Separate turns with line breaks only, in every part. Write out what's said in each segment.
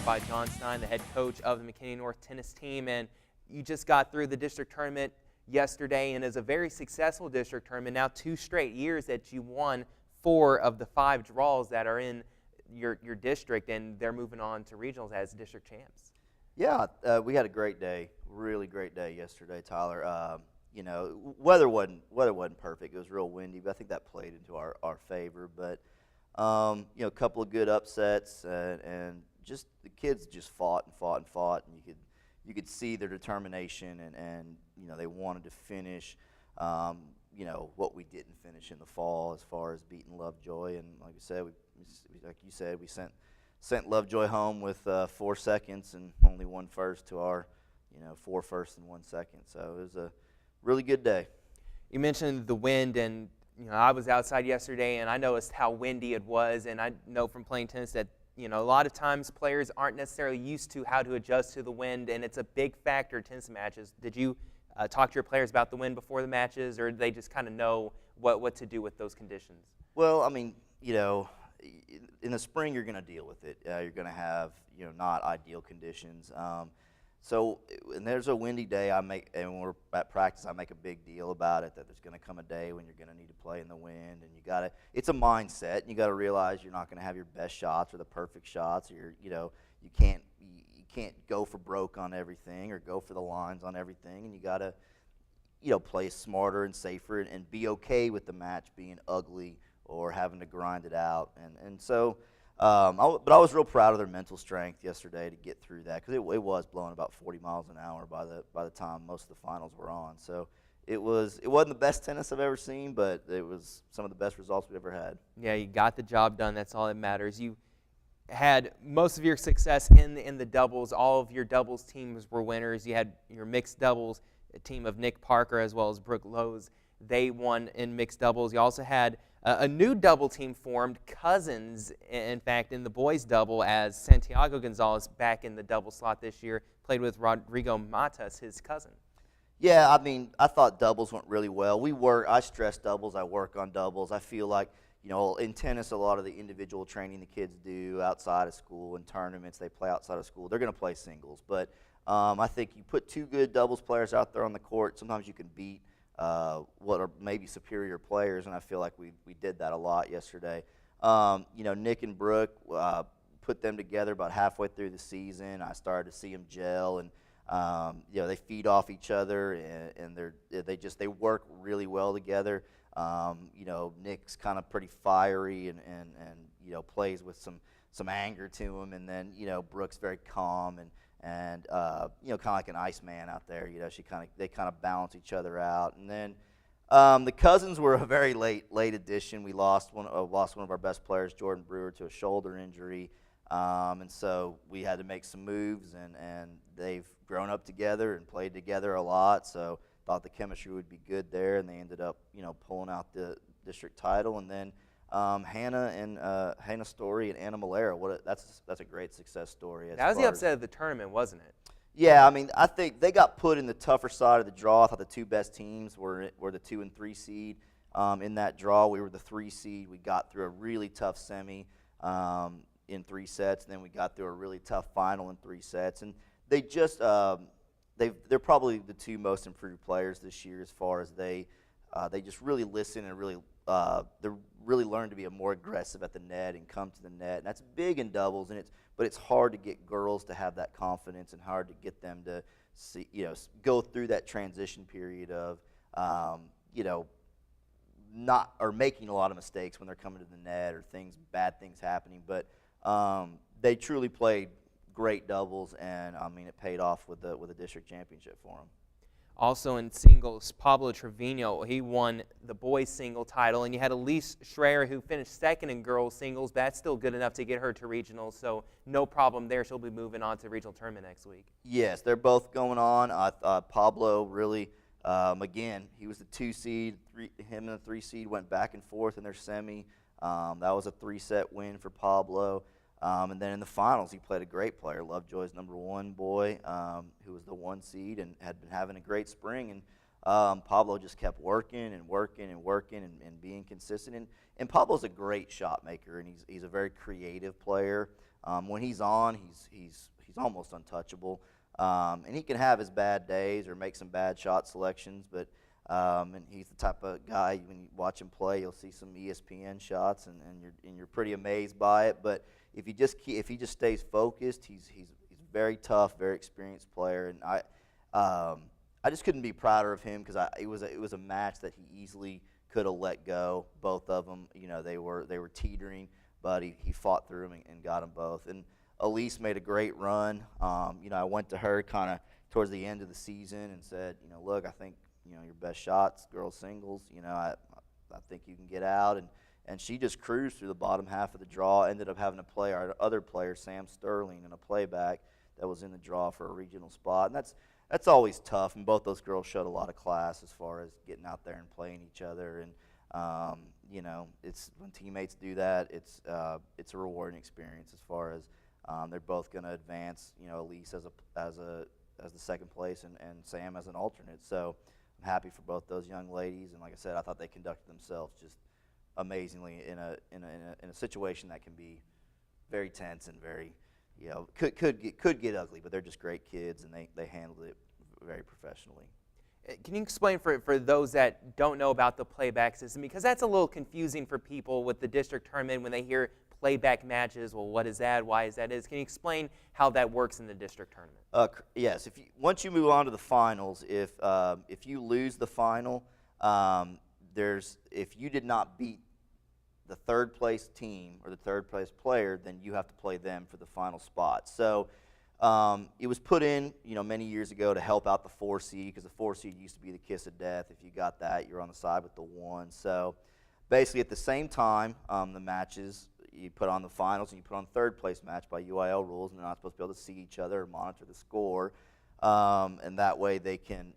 joined by Jon Stein, the head coach of the McKinney North tennis team, and you just got through the district tournament yesterday, and is a very successful district tournament. Now 2 straight years that you won 4 of the 5 draws that are in your district, and they're moving on to regionals as district champs.
Yeah, we had a great day, really great day yesterday, Tyler. Weather wasn't perfect. It was real windy, but I think that played into our favor. But a couple of good upsets, and just the kids just fought and fought and fought, and you could see their determination, and they wanted to finish. What we didn't finish in the fall as far as beating Lovejoy, and like you said, we sent Lovejoy home with 4 seconds and only 1 first to our 4 firsts and 1 second. So it was a really good day.
You mentioned the wind, and I was outside yesterday and I noticed how windy it was, and I know from playing tennis that a lot of times players aren't necessarily used to how to adjust to the wind, and it's a big factor in tennis matches. Did you talk to your players about the wind before the matches, or did they just kind of know what to do with those conditions?
Well, I mean, in the spring you're going to deal with it. You're going to have not ideal conditions. So when there's a windy day, and when we're at practice, I make a big deal about it, that there's going to come a day when you're going to need to play in the wind, and it's a mindset, and you got to realize you're not going to have your best shots or the perfect shots, or you can't go for broke on everything or go for the lines on everything, and you got to play smarter and safer, and be okay with the match being ugly or having to grind it out, and so. But I was real proud of their mental strength yesterday to get through that, because it was blowing about 40 miles an hour by the time most of the finals were on. So it wasn't the best tennis I've ever seen, but it was some of the best results we've ever had.
Yeah, you got the job done. That's all that matters. You had most of your success in the doubles. All of your doubles teams were winners. You had your mixed doubles, a team of Nick Parker as well as Brooke Lowe's. They won in mixed doubles. You also had a new double team formed, cousins, in fact, in the boys' double, as Santiago Gonzalez, back in the double slot this year, played with Rodrigo Matas, his cousin.
Yeah, I mean, I thought doubles went really well. I stress doubles. I work on doubles. I feel like, in tennis, a lot of the individual training the kids do outside of school and tournaments they play outside of school, they're going to play singles. But I think you put 2 good doubles players out there on the court, sometimes you can beat what are maybe superior players, and I feel like we did that a lot yesterday. Nick and Brooke, put them together about halfway through the season. I started to see them gel, and they feed off each other, and they work really well together. Nick's kind of pretty fiery and plays with some anger to him, and then Brooke's very calm and kind of like an Iceman out there. They kind of balance each other out. And then the cousins were a very late addition. We lost one of our best players, Jordan Brewer, to a shoulder injury, and so we had to make some moves. And they've grown up together and played together a lot. So thought the chemistry would be good there, and they ended up pulling out the district title. And then Hannah Story and Anna Malera. That's a great success story.
That was the upset of the tournament, wasn't it?
Yeah, I mean, I think they got put in the tougher side of the draw. I thought the 2 best teams were the 2 and 3 seed in that draw. We were the 3 seed. We got through a really tough semi in 3 sets, and then we got through a really tough final in 3 sets. And they just they're probably the 2 most improved players this year, as far as they just really listen and really really learn to be more aggressive at the net and come to the net. And that's big in doubles, but it's hard to get girls to have that confidence, and hard to get them to see, go through that transition period of not or making a lot of mistakes when they're coming to the net, or bad things happening. But they truly played great doubles, and I mean, it paid off with a district championship for them.
Also in singles, Pablo Trevino, he won the boys' single title, and you had Elise Schreier, who finished 2nd in girls' singles. That's still good enough to get her to regionals, so no problem there. She'll be moving on to regional tournament next week. Yes,
they're both going on. Pablo really, again, he was the 2 seed. Him and the 3 seed went back and forth in their semi. That was a 3-set win for Pablo. And then in the finals, he played a great player, Lovejoy's #1 boy, who was the 1 seed and had been having a great spring. And Pablo just kept working and working and working and being consistent. And Pablo's a great shot maker, and he's a very creative player. When he's on, he's almost untouchable. And he can have his bad days or make some bad shot selections, but and he's the type of guy, when you watch him play, you'll see some ESPN shots, and you're pretty amazed by it. But if he just stays focused, he's very tough, very experienced player, and I just couldn't be prouder of him because it was a match that he easily could have let go. Both of them, they were teetering, but he fought through them and got them both. And Elise made a great run. I went to her kind of towards the end of the season and said, look, I think your best shots, girls singles. I think you can get out, and she just cruised through the bottom half of the draw. Ended up having to play our other player, Sam Sterling, in a playback that was in the draw for a regional spot, and that's always tough. And both those girls showed a lot of class as far as getting out there and playing each other. And it's when teammates do that, it's a rewarding experience as far as they're both going to advance. Elise as the second place and Sam as an alternate. So I'm happy for both those young ladies. And like I said, I thought they conducted themselves just amazingly in a situation that can be very tense and very could get ugly, but they're just great kids, and they handled it very professionally.
Can you explain for those that don't know about the playback system, because that's a little confusing for people with the district tournament when they hear playback matches? Well, what is that? Why is that? Can you explain how that works in the district tournament?
Yes. Once you move on to the finals, if you lose the final, if you did not beat the third place team or the third place player, then you have to play them for the final spot. So it was put in, many years ago to help out the 4 seed, because the 4 seed used to be the kiss of death. If you got that, you're on the side with the 1. So basically at the same time, the matches, you put on the finals and you put on third place match by UIL rules, and they're not supposed to be able to see each other or monitor the score. And that way they can,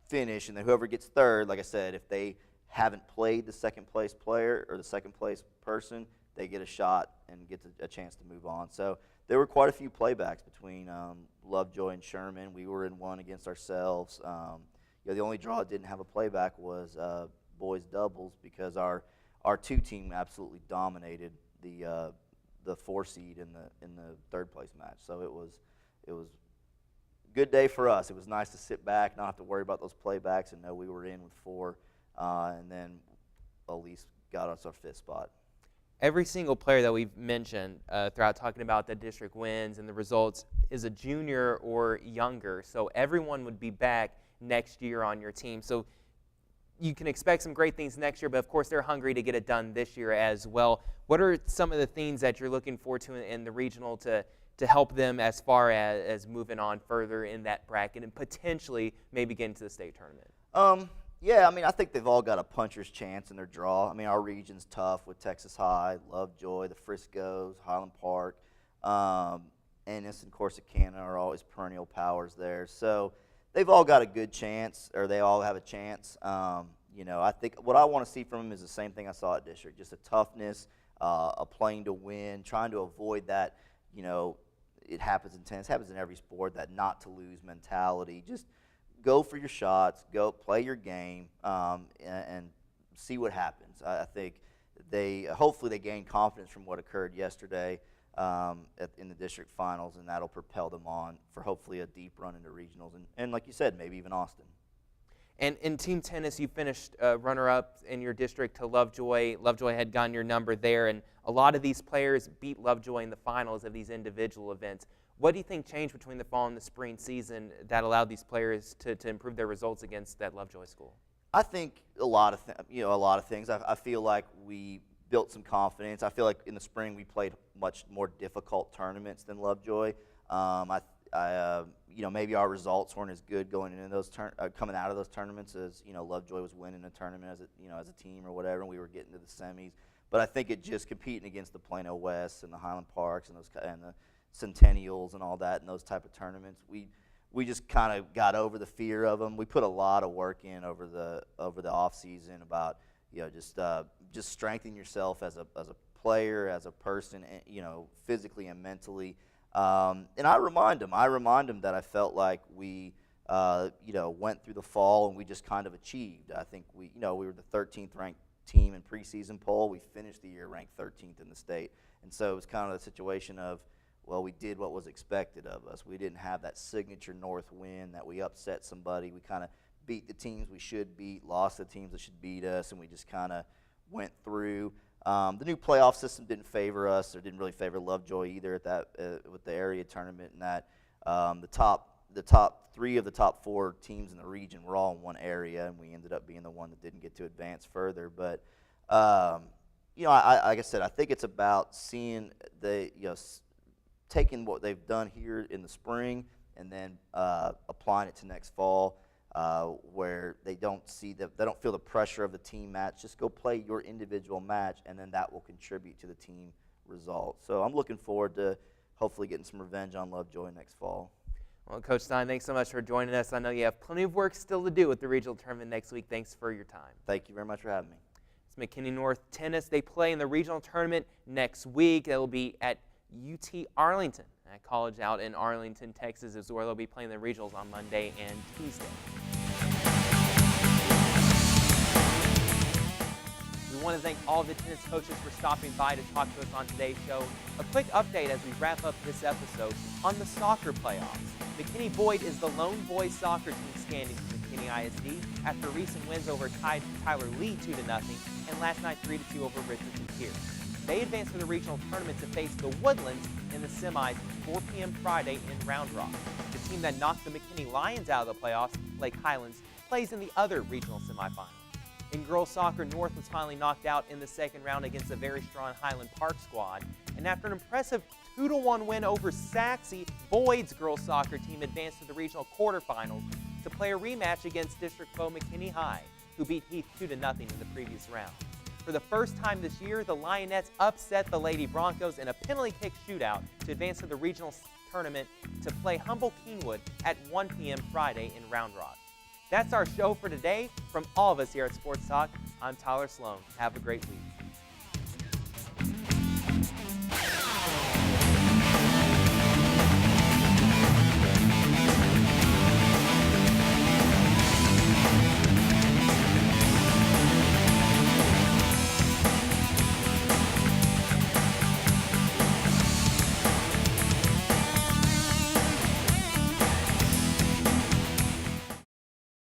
finish, and then whoever gets third, like I said, if they haven't played the second place player or the second place person, they get a shot and get a chance to move on. So there were quite a few playbacks between Lovejoy and Sherman. We were in one against ourselves. The only draw that didn't have a playback was boys doubles, because our 2 team absolutely dominated the 4 seed in the third place match. So it was a good day for us. It was nice to sit back, not have to worry about those playbacks, and know we were in with 4. And then Elise got us our 5th spot.
Every single player that we've mentioned throughout talking about the district wins and the results is a junior or younger. So everyone would be back next year on your team. So you can expect some great things next year, but of course they're hungry to get it done this year as well. What are some of the things that you're looking forward to in the regional to help them as far as moving on further in that bracket and potentially maybe get into the state tournament?
Yeah, I think they've all got a puncher's chance in their draw. Our region's tough with Texas High, Lovejoy, the Friscos, Highland Park, Ennis and Corsicana are always perennial powers there. So they've all got a good chance, or they all have a chance. I think what I want to see from them is the same thing I saw at district, just a toughness, a playing to win, trying to avoid that, it happens in tennis, happens in every sport, that not to lose mentality. Just go for your shots, go play your game, and see what happens. I think hopefully they gain confidence from what occurred yesterday in the district finals, and that'll propel them on for hopefully a deep run into regionals, and like you said, maybe even Austin.
And in team tennis, you finished runner-up in your district to Lovejoy. Lovejoy had gotten your number there, and a lot of these players beat Lovejoy in the finals of these individual events. What do you think changed between the fall and the spring season that allowed these players to improve their results against that Lovejoy school?
I think a lot of things. I feel like we built some confidence. I feel like in the spring we played much more difficult tournaments than Lovejoy. Maybe our results weren't as good going into those coming out of those tournaments as Lovejoy was winning a tournament as a team or whatever, and we were getting to the semis. But I think it just competing against the Plano West and the Highland Parks and the Centennials and all that, and those type of tournaments, we just kind of got over the fear of them. We put a lot of work in over the off season about just strengthening yourself as a player, as a person, physically and mentally. And I remind them that I felt like we went through the fall and we just kind of achieved. I think we were the 13th ranked team in preseason poll. We finished the year ranked 13th in the state. And so it was kind of a situation of, well, we did what was expected of us. We didn't have that signature North win that we upset somebody. We kind of beat the teams we should beat, lost the teams that should beat us, and we just kind of went through. The new playoff system didn't favor us, or didn't really favor Lovejoy either at that with the area tournament. And that the top 3 of the top 4 teams in the region were all in one area, and we ended up being the one that didn't get to advance further. But you know, like I said, I think it's about seeing taking what they've done here in the spring and then applying it to next fall, where they don't feel the pressure of the team match. Just go play your individual match, and then that will contribute to the team result. So I'm looking forward to hopefully getting some revenge on Lovejoy next fall.
Well, Coach Stein, thanks so much for joining us. I know you have plenty of work still to do with the regional tournament next week. Thanks for your time.
Thank you very much for having me.
It's McKinney North tennis. They play in the regional tournament next week. It will be at UT Arlington, a college out in Arlington, Texas, is where they'll be playing the regionals on Monday and Tuesday. We want to thank all of the tennis coaches for stopping by to talk to us on today's show. A quick update as we wrap up this episode on the soccer playoffs. McKinney Boyd is the lone boys soccer team standing for McKinney ISD after recent wins over Tyler Lee 2-0 and last night 3-2 over Richardson Pierce. They advance to the regional tournament to face the Woodlands in the semis 4 p.m. Friday in Round Rock. The team that knocked the McKinney Lions out of the playoffs, Lake Highlands, plays in the other regional semifinal. In girls soccer, North was finally knocked out in the second round against a very strong Highland Park squad. And after an impressive 2-1 win over Saxe, Boyd's girls soccer team advanced to the regional quarterfinals to play a rematch against district foe McKinney High, who beat Heath 2-0 in the previous round. For the first time this year, the Lionettes upset the Lady Broncos in a penalty kick shootout to advance to the regional tournament to play Humboldt Keenwood at 1 p.m. Friday in Round Rock. That's our show for today. From all of us here at Sports Talk, I'm Tyler Sloan. Have a great week.